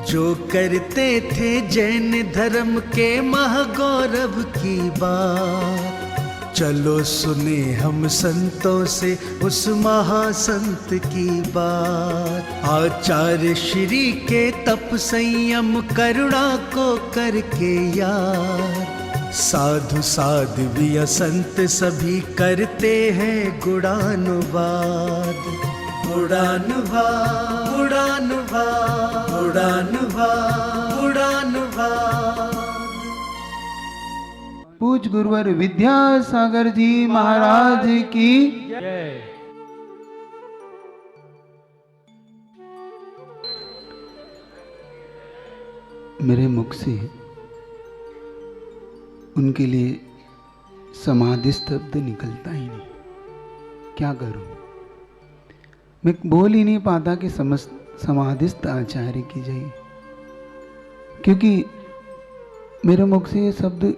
जो करते थे जैन धर्म के महागौरव की बात, चलो सुने हम संतों से उस महासंत की बात। आचार्य श्री के तप संयम करुणा को करके यार, साधु साध्वी संत सभी करते हैं गुणानुवाद। गुणानुवाद गुणानुवाद गुणानुवाद गुणानुवाद। पूज्य गुरुवर विद्यासागर जी महाराज की जय। मेरे मुख से उनके लिए समाधि शब्द निकलता ही नहीं। क्या करूं? मैं बोल ही नहीं पाता कि समाधिस्थ आचार्य की जय, क्योंकि मेरे मुख से ये शब्द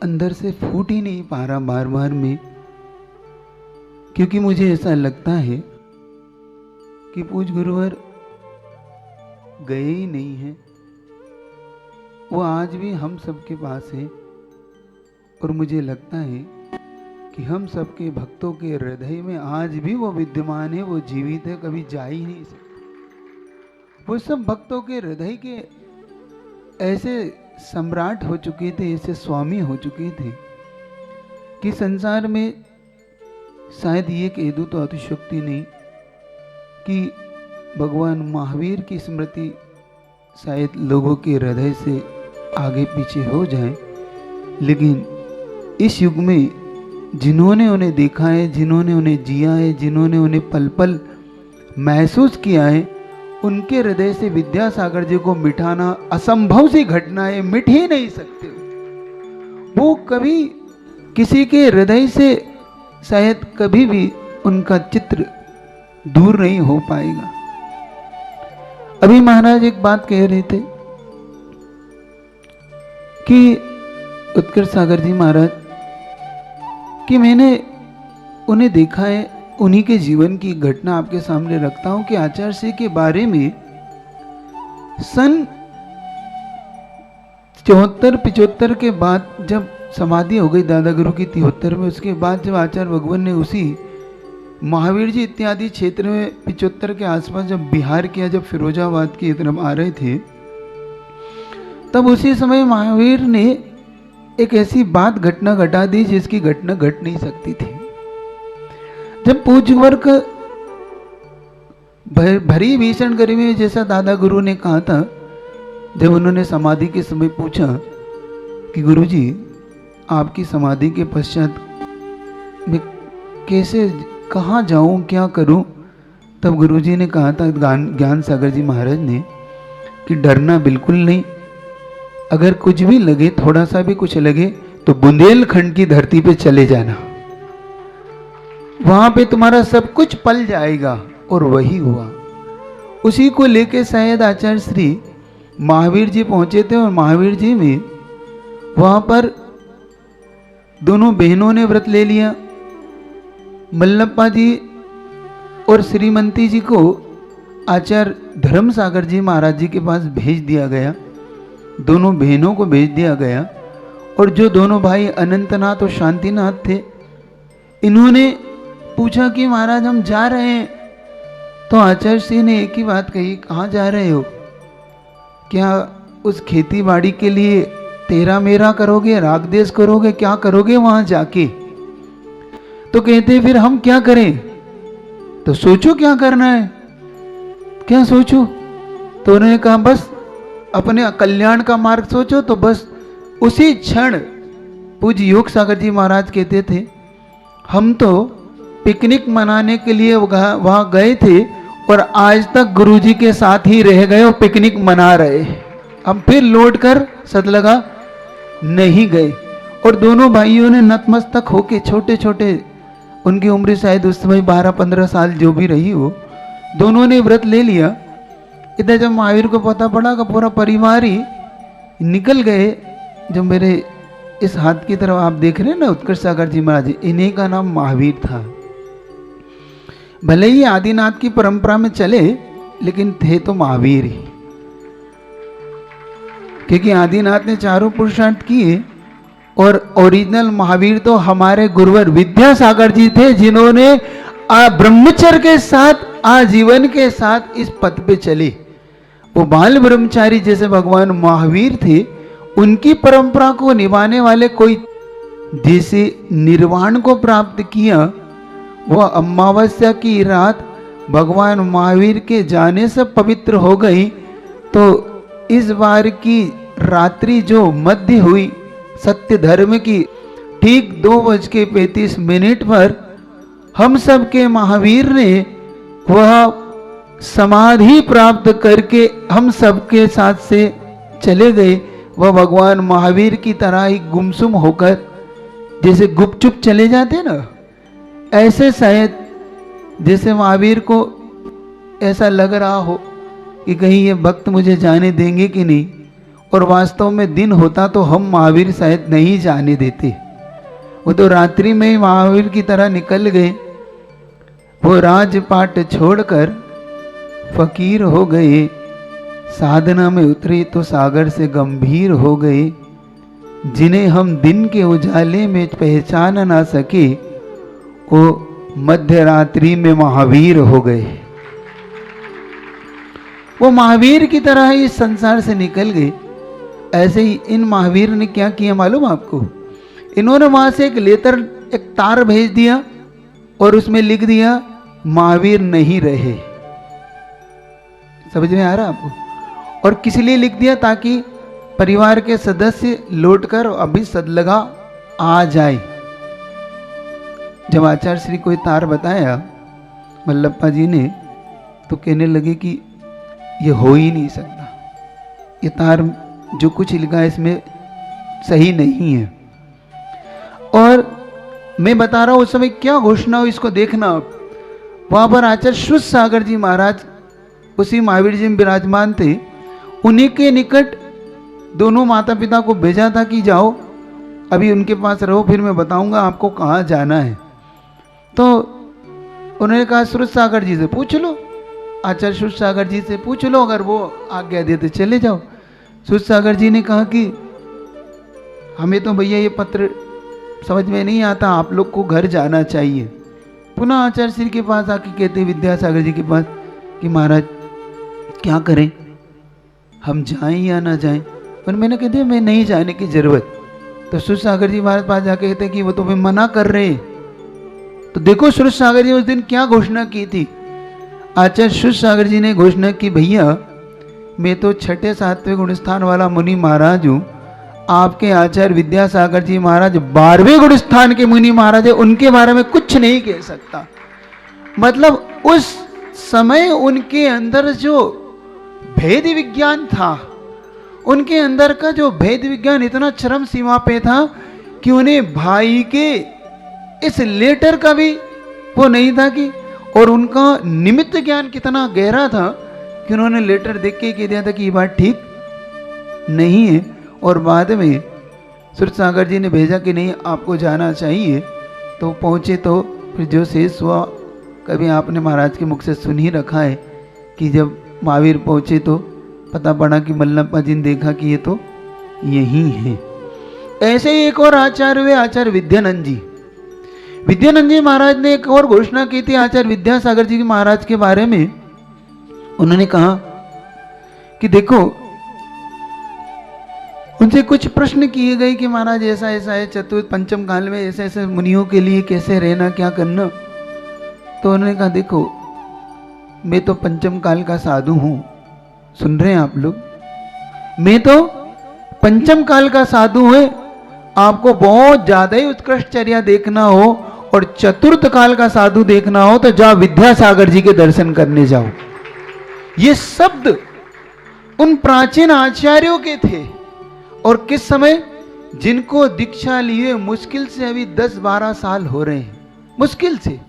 अंदर से फूट ही नहीं पा रहा बार बार में, क्योंकि मुझे ऐसा लगता है कि पूज्य गुरुवर गए ही नहीं हैं। वो आज भी हम सबके पास है और मुझे लगता है कि हम सबके भक्तों के हृदय में आज भी वो विद्यमान है, वो जीवित है, कभी जा ही नहीं सकते। वो सब भक्तों के हृदय के ऐसे सम्राट हो चुके थे, ऐसे स्वामी हो चुके थे कि संसार में शायद ये कह दूं तो अतिशयोक्ति नहीं कि भगवान महावीर की स्मृति शायद लोगों के हृदय से आगे पीछे हो जाए, लेकिन इस युग में जिन्होंने उन्हें देखा है, जिन्होंने उन्हें जिया है, जिन्होंने उन्हें पल पल महसूस किया है, उनके हृदय से विद्यासागर जी को मिटाना असंभव सी घटना है, मिट ही नहीं सकते। वो कभी किसी के हृदय से शायद कभी भी उनका चित्र दूर नहीं हो पाएगा। अभी महाराज एक बात कह रहे थे कि उत्कर्ष सागर जी महाराज कि मैंने उन्हें देखा है, उन्हीं के जीवन की घटना आपके सामने रखता हूं कि आचार्य श्री के बारे में सन 74-75 के बाद जब समाधि हो गई दादा गुरु की 73 में, उसके बाद जब आचार्य भगवान ने उसी महावीर जी इत्यादि क्षेत्र में 75 के आसपास जब बिहार किया, जब फिरोजाबाद की तरफ आ रहे थे, तब उसी समय महावीर ने एक ऐसी बात घटना घटा दी जिसकी घटना घट नहीं सकती थी। जब पूज्य वर्ग भरी भीषण गर्मी में, जैसा दादा गुरु ने कहा था, जब उन्होंने समाधि के समय पूछा कि गुरुजी आपकी समाधि के पश्चात मैं कैसे, कहाँ जाऊं, क्या करूं, तब गुरुजी ने कहा था ज्ञान सागर जी महाराज ने कि डरना बिल्कुल नहीं, अगर कुछ भी लगे, थोड़ा सा भी कुछ लगे तो बुंदेलखंड की धरती पे चले जाना, वहां पे तुम्हारा सब कुछ पल जाएगा। और वही हुआ। उसी को लेके शायद आचार्य श्री महावीर जी पहुंचे थे और महावीर जी में वहां पर दोनों बहनों ने व्रत ले लिया। मल्लप्पा जी और श्रीमंती जी को आचार्य धर्म सागर जी महाराज जी के पास भेज दिया गया, दोनों बहनों को भेज दिया गया। और जो दोनों भाई अनंतनाथ और शांतिनाथ थे, इन्होंने पूछा कि महाराज हम जा रहे हैं, तो आचार्य श्री ने एक ही बात कही, कहाँ जा रहे हो? क्या उस खेती बाड़ी के लिए तेरा मेरा करोगे, राग देश करोगे, क्या करोगे वहां जाके? तो कहते फिर हम क्या करें? तो सोचो क्या करना है, क्या सोचो? तो उन्होंने कहा बस अपने कल्याण का मार्ग सोचो। तो बस उसी क्षण पूज्य योग सागर जी महाराज कहते थे, हम तो पिकनिक मनाने के लिए वहां गए थे और आज तक गुरुजी के साथ ही रह गए और पिकनिक मना रहे, हम फिर लौट कर सतलगा नहीं गए। और दोनों भाइयों ने नतमस्तक होके, छोटे छोटे, उनकी उम्र शायद उस समय 12-15 साल जो भी रही हो, दोनों ने व्रत ले लिया। इधर जब महावीर को पता पड़ा कि पूरा परिवार ही निकल गए, जो मेरे इस हाथ की तरफ आप देख रहे हैं ना, उत्कर्ष सागर जी महाराज, इन्हीं का नाम महावीर था। भले ही आदिनाथ की परंपरा में चले, लेकिन थे तो महावीर ही। क्योंकि आदिनाथ ने चारों पुरुषार्थ किए और ओरिजिनल महावीर तो हमारे गुरुवर विद्यासागर जी थे, जिन्होंने ब्रह्मचर्य के साथ आजीवन के साथ इस पथ पे चले। वो बाल ब्रह्मचारी जैसे भगवान महावीर थे, उनकी परंपरा को निभाने वाले कोई जैसे निर्वाण को प्राप्त किया। वह अमावस्या की रात भगवान महावीर के जाने से पवित्र हो गई। तो इस बार की रात्रि जो मध्य हुई सत्य धर्म की, ठीक 2:35 पर हम सब के महावीर ने वह समाधि प्राप्त करके हम सबके साथ से चले गए। वह भगवान महावीर की तरह ही गुमसुम होकर जैसे गुपचुप चले जाते ना, ऐसे शायद जैसे महावीर को ऐसा लग रहा हो कि कहीं ये भक्त मुझे जाने देंगे कि नहीं, और वास्तव में दिन होता तो हम महावीर शायद नहीं जाने देते। वो तो रात्रि में ही महावीर की तरह निकल गए। वो राजपाट छोड़कर फकीर हो गए, साधना में उतरे तो सागर से गंभीर हो गए। जिन्हें हम दिन के उजाले में पहचान ना सके, वो मध्य रात्रि में महावीर हो गए। वो महावीर की तरह ही इस संसार से निकल गए। ऐसे ही इन महावीर ने क्या किया मालूम आपको? इन्होंने वहां से एक तार भेज दिया और उसमें लिख दिया महावीर नहीं रहे। समझ में आ रहा आपको? और किस लिए लिख दिया? ताकि परिवार के सदस्य लौटकर अभी सदलगा आ जाए। जब आचार्य श्री को तार बताया मल्लप्पा जी ने, तो कहने लगे कि ये हो ही नहीं सकता, ये तार जो कुछ लिखा है इसमें सही नहीं है। और मैं बता रहा हूं उस समय क्या घोषणा हो, इसको देखना आप। वहां पर आचार्य श्रुत सागर जी महाराज उसी महावीर जी में विराजमान थे। उन्हीं के निकट दोनों माता पिता को भेजा था कि जाओ अभी उनके पास रहो, फिर मैं बताऊंगा आपको कहाँ जाना है। तो उन्होंने कहा श्रुत सागर जी से पूछ लो, आचार्य श्रुत सागर जी से पूछ लो, अगर वो आज्ञा देते चले जाओ। श्रुत सागर जी ने कहा कि हमें तो भैया ये पत्र समझ में नहीं आता, आप लोग को घर जाना चाहिए। पुनः आचार्य श्री के पास आके कहते विद्यासागर जी के पास कि महाराज क्या करें, हम जाएं या ना जाएं? पर मैंने कहते मैं नहीं जाने की जरूरत। तो श्रुत सागर जी महाराज पास जाके कहते कि वो तो मैं मना कर रहे। तो देखो श्रुत सागर जी उस दिन क्या घोषणा की थी। आचार्य श्रुत सागर जी ने घोषणा की, भैया मैं तो 6ठे 7वें गुण स्थान वाला मुनि महाराज हूँ, आपके आचार्य विद्यासागर जी महाराज 12वें गुण स्थान के मुनि महाराज है, उनके बारे में कुछ नहीं कह सकता। मतलब उस समय उनके अंदर जो भेद विज्ञान था, उनके अंदर का जो भेद विज्ञान इतना चरम सीमा पे था कि उन्हें भाई के इस लेटर का भी वो नहीं था कि, और उनका निमित्त ज्ञान कितना गहरा था कि उन्होंने लेटर देख के कह दिया था कि ये बात ठीक नहीं है। और बाद में श्रुत सागर जी ने भेजा कि नहीं आपको जाना चाहिए। तो पहुँचे तो फिर जो शेष हुआ कभी आपने महाराज के मुख से सुन ही रखा है कि जब महावीर पहुँचे तो पता पड़ा कि मल्लप्पा जी ने देखा कि ये तो यही है। ऐसे ही एक और आचार्य हुए, आचार्य विद्यानंद जी। विद्यानंद जी महाराज ने एक और घोषणा की थी आचार्य विद्यासागर जी महाराज के बारे में। उन्होंने कहा कि देखो, उनसे कुछ प्रश्न किए गए कि महाराज ऐसा ऐसा है, चतुर्थ पंचम काल में ऐसे ऐसे मुनियों के लिए कैसे रहना, क्या करना। तो उन्होंने कहा देखो मैं तो पंचम काल का साधु हूं, सुन रहे हैं आप लोग, मैं तो पंचम काल का साधु है। आपको बहुत ज्यादा ही उत्कृष्ट चर्या देखना हो और चतुर्थ काल का साधु देखना हो तो जाओ विद्यासागर जी के दर्शन करने जाओ। ये शब्द उन प्राचीन आचार्यों के थे। और किस समय? जिनको दीक्षा लिए मुश्किल से अभी 10-12 साल हो रहे हैं, मुश्किल से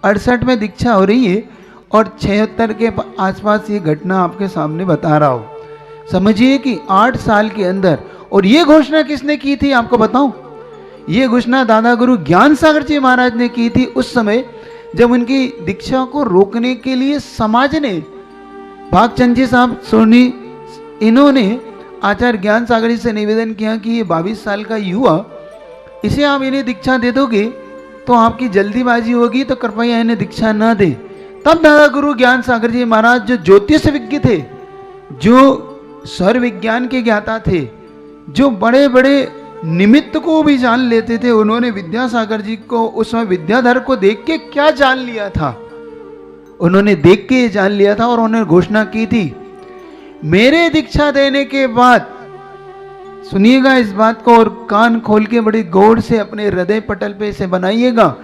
68 में दीक्षा हो रही है और 76 के आसपास ये घटना आपके सामने बता रहा हूं। समझिए कि 8 साल के अंदर। और ये घोषणा किसने की थी आपको बताऊं? ये घोषणा दादा गुरु ज्ञान सागर जी महाराज ने की थी उस समय जब उनकी दीक्षा को रोकने के लिए समाज ने, भागचंद जी साहब सोनी, इन्होंने आचार्य ज्ञान सागर जी से निवेदन किया कि ये 22 साल का युवा, इसे आप इन्हें दीक्षा दे दोगे तो आपकी जल्दीबाजी होगी, तो कृपया इन्हें दीक्षा न दे। तब दादा गुरु ज्ञान सागर जी महाराज, जो ज्योतिष विज्ञ थे, जो स्वर विज्ञान के ज्ञाता थे, जो बड़े बड़े निमित्त को भी जान लेते थे, उन्होंने विद्यासागर जी को उस समय विद्याधर को देख के क्या जान लिया था, उन्होंने देख के जान लिया था और उन्होंने घोषणा की थी, मेरे दीक्षा देने के बाद, सुनिएगा इस बात को और कान खोल के बड़ी गौर से अपने हृदय पटल पे इसे बनाइएगा।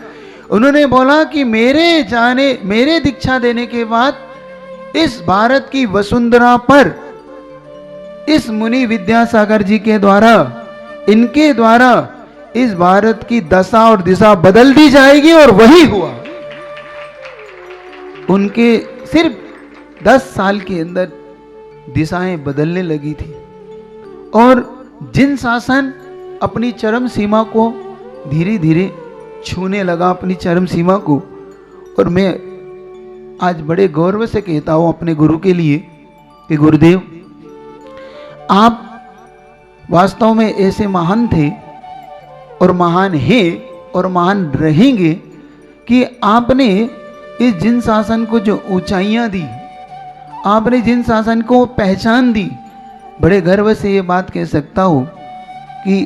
उन्होंने बोला कि मेरे दीक्षा देने के बाद इस भारत की वसुंधरा पर इस मुनि विद्यासागर जी के द्वारा, इनके द्वारा इस भारत की दशा और दिशा बदल दी जाएगी। और वही हुआ। उनके सिर्फ 10 साल के अंदर दिशाएं बदलने लगी थी और जिन शासन अपनी चरम सीमा को धीरे धीरे छूने लगा, अपनी चरम सीमा को। और मैं आज बड़े गौरव से कहता हूं अपने गुरु के लिए कि गुरुदेव, आप वास्तव में ऐसे महान थे और महान हैं और महान रहेंगे कि आपने इस जिन शासन को जो ऊंचाइयां दी, आपने जिन शासन को पहचान दी, बड़े गर्व से ये बात कह सकता हूं कि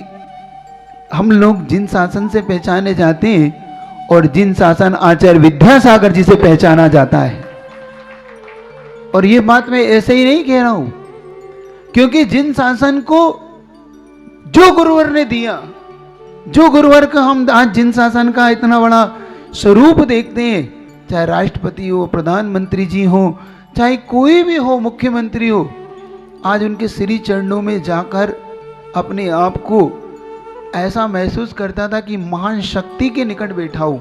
हम लोग जिन शासन से पहचाने जाते हैं और जिन शासन आचार्य विद्यासागर जी से पहचाना जाता है। और ये बात मैं ऐसे ही नहीं कह रहा हूं, क्योंकि जिन शासन को जो गुरुवर ने दिया, जो गुरुवर का हम आज जिन शासन का इतना बड़ा स्वरूप देखते हैं, चाहे राष्ट्रपति हो, प्रधानमंत्री जी हो, चाहे कोई भी हो, मुख्यमंत्री हो, आज उनके श्री चरणों में जाकर अपने आप को ऐसा महसूस करता था कि महान शक्ति के निकट बैठा हूं।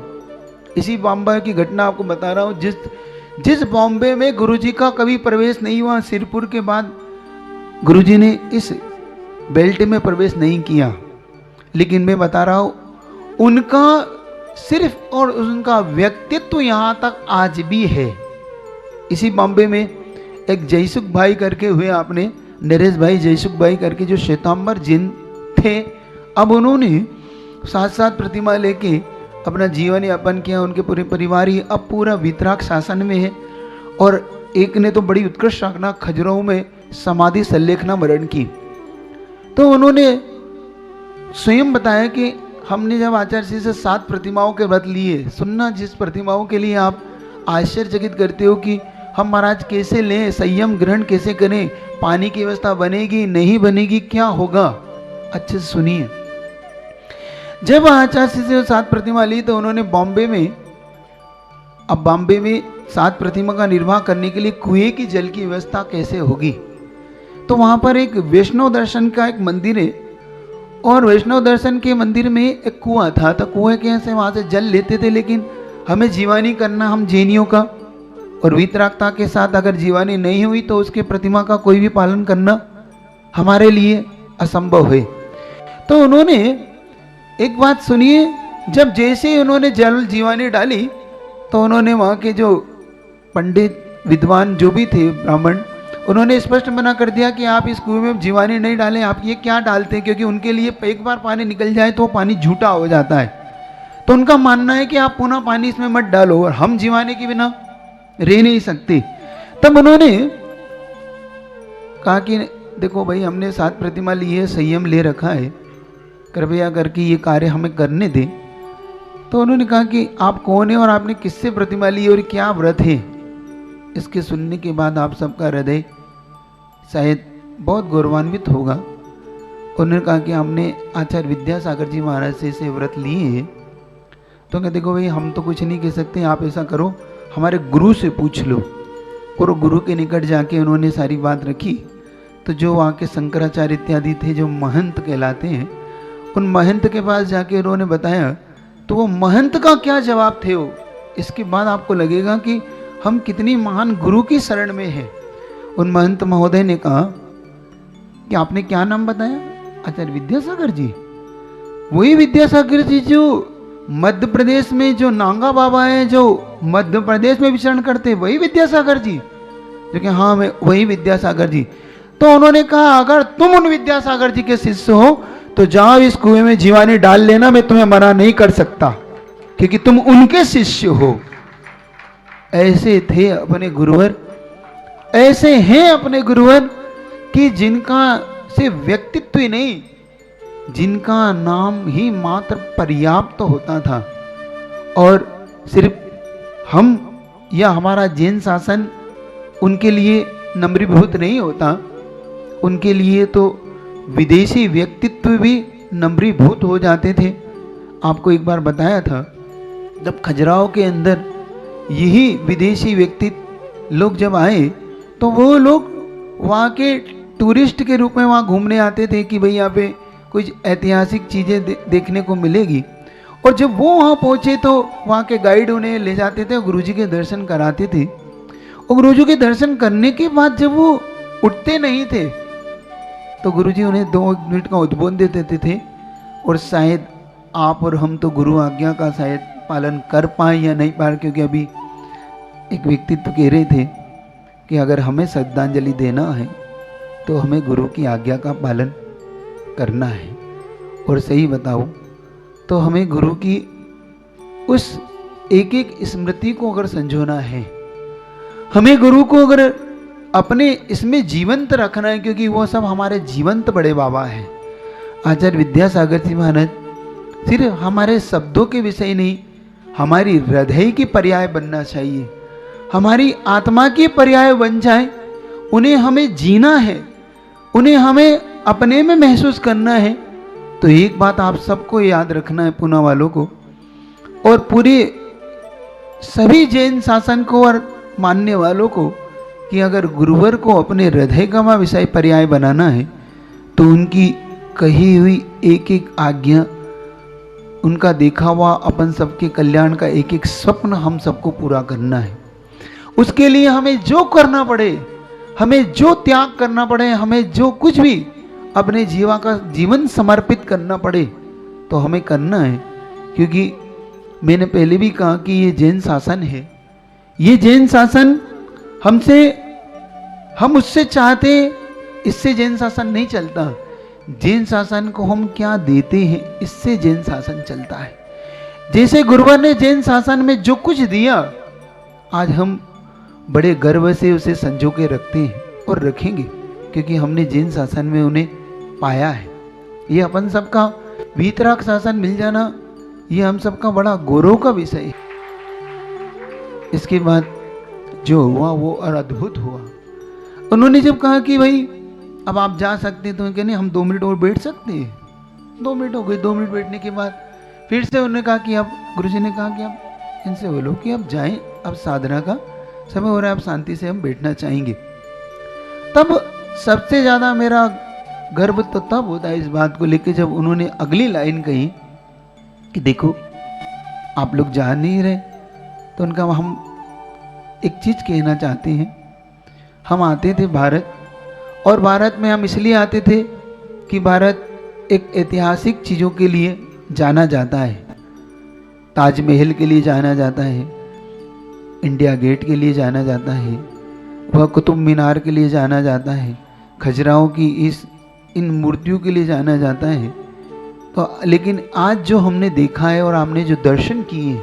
इसी बॉम्बे की घटना आपको बता रहा हूं, जिस बॉम्बे में गुरुजी का कभी प्रवेश नहीं हुआ, सिरपुर के बाद गुरुजी ने इस बेल्ट में प्रवेश नहीं किया, लेकिन मैं बता रहा हूं उनका सिर्फ और उनका व्यक्तित्व यहां तक आज भी है। इसी बॉम्बे में एक जयसुख भाई करके हुए, आपने नरेश भाई जयसुख भाई करके, जो श्वेतांबर जिन थे, अब उन्होंने साथ साथ प्रतिमा लेके अपना जीवन यापन किया। उनके पूरे परिवार ही अब पूरा वितराग शासन में है। और एक ने तो बड़ी उत्कृष्ट रखना खजुराहो में समाधि संलेखना मरण की। तो उन्होंने स्वयं बताया कि हमने जब आचार्य जी से 7 प्रतिमाओं के व्रत लिए, सुनना, जिस प्रतिमाओं के लिए आप आश्चर्यचकित करते हो कि हम महाराज कैसे लें, संयम ग्रहण कैसे करें, पानी की व्यवस्था बनेगी नहीं बनेगी, क्या होगा, अच्छे से सुनिए। जब आचार्य जी से 7 प्रतिमा ली तो उन्होंने बॉम्बे में, अब बॉम्बे में 7 प्रतिमा का निर्वाह करने के लिए कुएं की जल की व्यवस्था कैसे होगी। तो वहां पर एक वैष्णव दर्शन का एक मंदिर है और वैष्णव दर्शन के मंदिर में एक कुआं था। तो कुएं के से वहां से जल लेते थे, लेकिन हमें जीवानी करना, हम जैनियों का, और वितरागता के साथ अगर जीवानी नहीं हुई तो उसके प्रतिमा का कोई भी पालन करना हमारे लिए असंभव है। तो उन्होंने एक बात सुनिए, जब जैसे ही उन्होंने जल जीवानी डाली तो उन्होंने वहाँ के जो पंडित विद्वान जो भी थे ब्राह्मण, उन्होंने स्पष्ट मना कर दिया कि आप इस कुएं में जीवानी नहीं डालें, आप ये क्या डालते हैं, क्योंकि उनके लिए एक बार पानी निकल जाए तो पानी झूठा हो जाता है। तो उनका मानना है कि आप पुनः पानी इसमें मत डालो, और हम जीवानी के बिना रह नहीं सकते। तब उन्होंने कहा कि देखो भाई, हमने 7 प्रतिमा ली है, संयम ले रखा है, कृपया करके ये कार्य हमें करने दें। तो उन्होंने कहा कि आप कौन है और आपने किससे प्रतिमा ली और क्या व्रत है। इसके सुनने के बाद आप सबका हृदय शायद बहुत गौरवान्वित होगा। उन्होंने कहा कि हमने आचार्य विद्यासागर जी महाराज से इसे व्रत लिए हैं। तो कहते देखो भाई, हम तो कुछ नहीं कह सकते, आप ऐसा करो, हमारे गुरु से पूछ लो। और गुरु के निकट जाके उन्होंने सारी बात रखी। तो जो वहाँ के शंकराचार्य इत्यादि थे, जो महंत कहलाते हैं, उन महंत के पास जाके उन्होंने बताया। तो वो महंत का क्या जवाब थे वो, इसके बाद आपको लगेगा कि हम कितनी महान गुरु की शरण में हैं। उन महंत महोदय ने कहा कि आपने क्या नाम बताया, आचार्य विद्यासागर जी। वही विद्यासागर जी जो मध्य प्रदेश में जो नांगा बाबा है, जो मध्य प्रदेश में विचरण करते, वही विद्यासागर जी। जो कि हाँ, मैं वही विद्यासागर जी। तो उन्होंने कहा अगर तुम उन विद्यासागर जी के शिष्य हो तो जाओ इस कुएं में जीवानी डाल लेना, मैं तुम्हें मना नहीं कर सकता क्योंकि तुम उनके शिष्य हो। ऐसे थे अपने गुरुवर, ऐसे हैं अपने गुरुवर कि जिनका से व्यक्तित्व ही नहीं, जिनका नाम ही मात्र पर्याप्त होता था। और सिर्फ हम या हमारा जैन शासन उनके लिए नम्रीभूत नहीं होता, उनके लिए तो विदेशी व्यक्तित्व भी नम्रीभूत हो जाते थे। आपको एक बार बताया था, जब खजुराहो के अंदर यही विदेशी व्यक्तित्व लोग जब आए तो वो लोग वहाँ के टूरिस्ट के रूप में वहाँ घूमने आते थे कि भाई यहाँ पे कुछ ऐतिहासिक चीज़ें देखने को मिलेगी। और जब वो वहाँ पहुँचे तो वहाँ के गाइड उन्हें ले जाते थे, गुरुजी के दर्शन कराते थे। और गुरुजी के दर्शन करने के बाद जब वो उठते नहीं थे तो गुरुजी उन्हें 2 मिनट का उद्बोधन दे देते थे। और शायद आप और हम तो गुरु आज्ञा का शायद पालन कर पाए या नहीं पाए, क्योंकि अभी एक व्यक्तित्व कह रहे थे कि अगर हमें श्रद्धांजलि देना है तो हमें गुरु की आज्ञा का पालन करना है। और सही बताओ तो हमें गुरु की उस एक एक स्मृति को अगर संजोना है, हमें गुरु को अगर अपने इसमें जीवंत रखना है, क्योंकि वो सब हमारे जीवंत बड़े बाबा हैं। आचार्य विद्यासागर जी महाराज सिर्फ हमारे शब्दों के विषय नहीं, हमारी हृदय की पर्याय बनना चाहिए, हमारी आत्मा की पर्याय बन जाए। उन्हें हमें जीना है, उन्हें हमें अपने में महसूस करना है। तो एक बात आप सबको याद रखना है, पूना वालों को और पूरे सभी जैन शासन को और मानने वालों को, कि अगर गुरुवर को अपने हृदय का विषय पर्याय बनाना है तो उनकी कही हुई एक एक आज्ञा, उनका देखा हुआ अपन सबके कल्याण का एक एक स्वप्न हम सबको पूरा करना है। उसके लिए हमें जो करना पड़े, हमें जो त्याग करना पड़े, हमें जो कुछ भी अपने जीवन समर्पित करना पड़े तो हमें करना है। क्योंकि मैंने पहले भी कहा कि ये जैन शासन है, ये जैन शासन हम उससे चाहते, इससे जैन शासन नहीं चलता। जैन शासन को हम क्या देते हैं, इससे जैन शासन चलता है। जैसे गुरुवर ने जैन शासन में जो कुछ दिया, आज हम बड़े गर्व से उसे संजो के रखते हैं और रखेंगे, क्योंकि हमने जैन शासन में उन्हें पाया है। ये अपन सबका वीतराग शासन मिल जाना, ये हम सबका बड़ा गौरव का विषय है। इसके बाद जो हुआ वो अद्भुत हुआ। उन्होंने जब कहा कि भाई अब आप जा सकते, तो कहने हम 2 मिनट और बैठ सकते हैं। 2 मिनट हो गए। 2 मिनट बैठने के बाद फिर से उन्होंने कहा कि अब गुरुजी ने कहा कि अब इनसे बोलो कि अब जाएं, अब साधना का समय हो रहा है, अब शांति से हम बैठना चाहेंगे। तब सबसे ज़्यादा मेरा गर्व तो तब होता है इस बात को लेकर जब उन्होंने अगली लाइन कही कि देखो आप लोग जा नहीं रहे, तो उनका हम एक चीज़ कहना चाहते हैं। हम आते थे भारत, और भारत में हम इसलिए आते थे कि भारत एक ऐतिहासिक चीज़ों के लिए जाना जाता है। ताजमहल के लिए जाना जाता है, इंडिया गेट के लिए जाना जाता है, वह कुतुब मीनार के लिए जाना जाता है, खजुराहो की इन मूर्तियों के लिए जाना जाता है। तो लेकिन आज जो हमने देखा है और हमने जो दर्शन किए,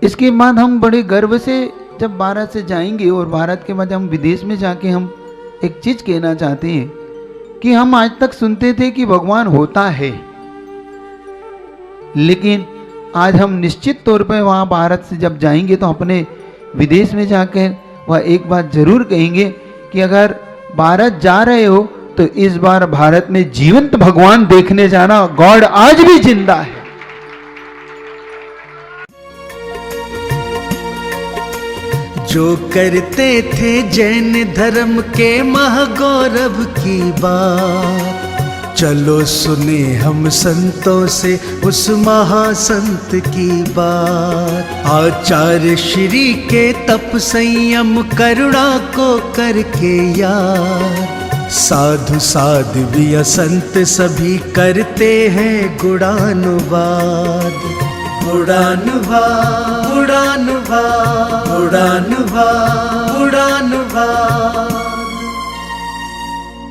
इसके बाद हम बड़े गर्व से जब भारत से जाएंगे, और भारत के बाद हम विदेश में जाके हम एक चीज़ कहना चाहते हैं कि हम आज तक सुनते थे कि भगवान होता है, लेकिन आज हम निश्चित तौर पर वहाँ भारत से जब जाएंगे तो अपने विदेश में जाकर वह एक बात जरूर कहेंगे कि अगर भारत जा रहे हो तो इस बार भारत में जीवंत भगवान देखने जाना, गॉड आज भी जिंदा है। जो करते थे जैन धर्म के महागौरव की बात, चलो सुने हम संतों से उस महासंत की बात। आचार्य श्री के तप संयम करुणा को करके याद, साधु साध्वी संत सभी करते हैं गुणानुवाद। गुणानुवाद, गुणानुवाद, गुणानुवाद, गुणानुवाद।